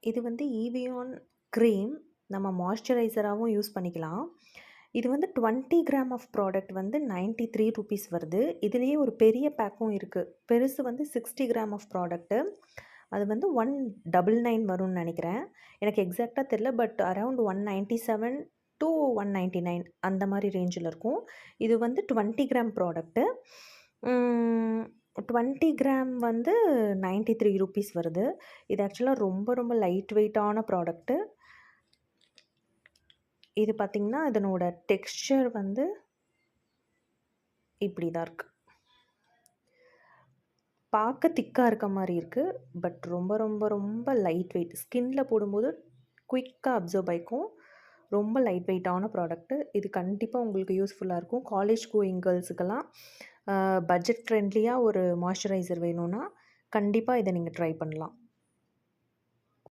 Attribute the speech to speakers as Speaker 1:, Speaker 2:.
Speaker 1: இது வந்து ஈவியான் க்ரீம். நம்ம மாய்ஸ்சரைசராவும் யூஸ் பண்ணிக்கலாம். இது வந்து 20 கிராம் ஆஃப் ப்ராடக்ட் வந்து ₹93 வருது. இதுலயே ஒரு பெரிய பேக்கும் இருக்கு. பெருசு வந்து 60 கிராம் ஆஃப் ப்ராடக்ட்டு. அது வந்து 199 வரும்னு நெனைக்கிறேன். எனக்கு எக்ஸாக்ட்டா தெரியல. பட் அரவுண்ட் 197 டூ 199 அந்த மாரி ரேஞ்சில இருக்கும். இது வந்து 20 கிராம் ப்ராடக்ட்டு. 20 கிராம் வந்து ₹93 வருது. இது ஆக்சுவலா ரொம்ப ரொம்ப லைட் வெயிட்டான ப்ராடக்ட்டு. இது பார்த்தீங்கன்னா, இதனோட டெக்ஸ்சர் வந்து இப்படி தான் இருக்கு. பார்க்க திக்கா இருக்க மாரி இருக்கு. பட் ரொம்ப ரொம்ப ரொம்ப லைட் வெயிட். ஸ்கின்ல போடும்போது குயிக்கா அப்சர்வ் ஆயிக்கும். ரொம்ப லைட் வெயிட்டான ப்ராடக்ட்டு. இது கண்டிப்பா உங்களுக்கு யூஸ்ஃபுல்லா இருக்கும். காலேஜ் கோயிங் கேர்ள்ஸுக்கெல்லாம் பட்ஜெட் ஃப்ரெண்ட்லியா ஒரு மாய்ஸ்சரைசர் வேணும்னா, கண்டிப்பா இத நீங்க ட்ரை பண்ணலாம்.